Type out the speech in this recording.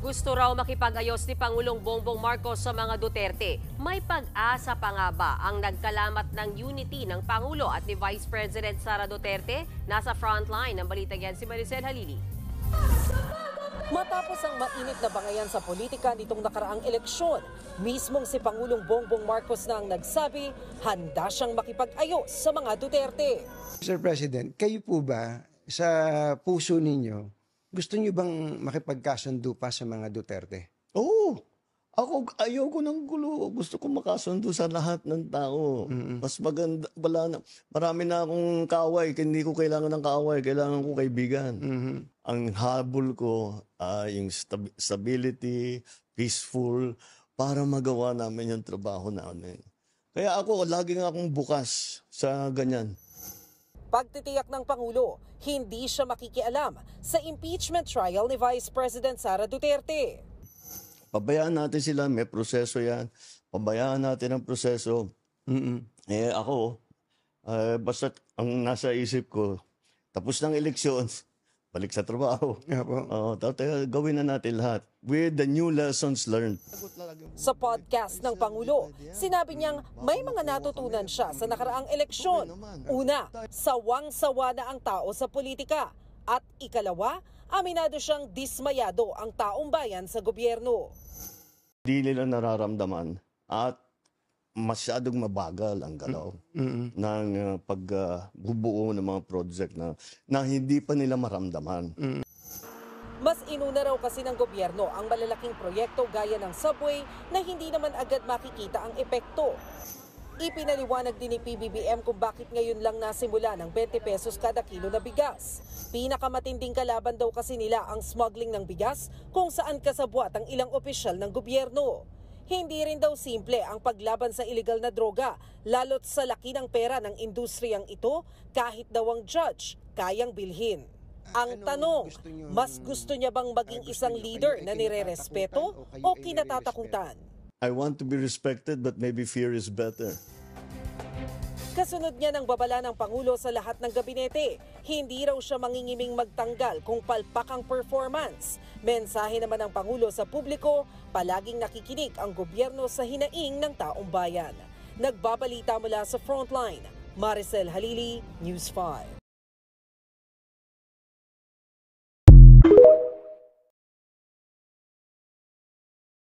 Gusto raw makipag-ayos ni Pangulong Bongbong Marcos sa mga Duterte. May pag-asa pa nga ba ang nagkalamat ng unity ng Pangulo at ni Vice President Sara Duterte? Nasa frontline ng balitang yan si Maricel Halili. Matapos ang mainit na bangayan sa politika nitong nakaraang eleksyon, mismong si Pangulong Bongbong Marcos na ang nagsabi, handa siyang makipag-ayos sa mga Duterte. Mr. President, kayo po ba sa puso ninyo, gusto niyo bang makipagkasundo pa sa mga Duterte? Oo. Ako, ayoko ng gulo. Gusto ko makasundo sa lahat ng tao. Mas maganda, marami na akong kaaway. Hindi ko kailangan ng kaaway. Kailangan ko kaibigan. Ang habol ko, yung stability, peaceful, para magawa namin yung trabaho namin. Kaya ako, laging akong bukas sa ganyan. Pagtitiyak ng Pangulo, hindi siya makikialam sa impeachment trial ni Vice President Sara Duterte. Pabayaan natin sila, may proseso yan. Pabayaan natin ang proseso. Ako, basta ang nasa isip ko, tapos ng eleksyon, balik sa trabaho. Gawin na natin lahat with the new lessons learned. Sa podcast ng Pangulo, sinabi niyang may mga natutunan siya sa nakaraang eleksyon. Una, sawang-sawa na ang tao sa politika. At ikalawa, aminado siyang dismayado ang taong bayan sa gobyerno. Hindi nila nararamdaman at masyadong mabagal ang galaw ng pagbubuo ng mga project na hindi pa nila maramdaman. Mas inuna raw kasi ng gobyerno ang malalaking proyekto gaya ng subway na hindi naman agad makikita ang epekto. Ipinaliwanag din ni PBBM kung bakit ngayon lang nasimula ng 20 pesos kada kilo na bigas. Pinakamatinding kalaban daw kasi nila ang smuggling ng bigas kung saan kasabwat ang ilang opisyal ng gobyerno. Hindi rin daw simple ang paglaban sa illegal na droga, lalo't sa laki ng pera ng industriyang ito, kahit daw ang judge kayang bilhin. Ang tanong, mas gusto niya bang maging isang leader na nire-respeto o kinatatakutan? I want to be respected but maybe fear is better. Kasunod niya ng babala ng Pangulo sa lahat ng gabinete, hindi raw siya mangingiming magtanggal kung palpak ang performance. Mensahe naman ng Pangulo sa publiko, palaging nakikinig ang gobyerno sa hinaing ng taong bayan. Nagbabalita mula sa Frontline, Maricel Halili, News 5.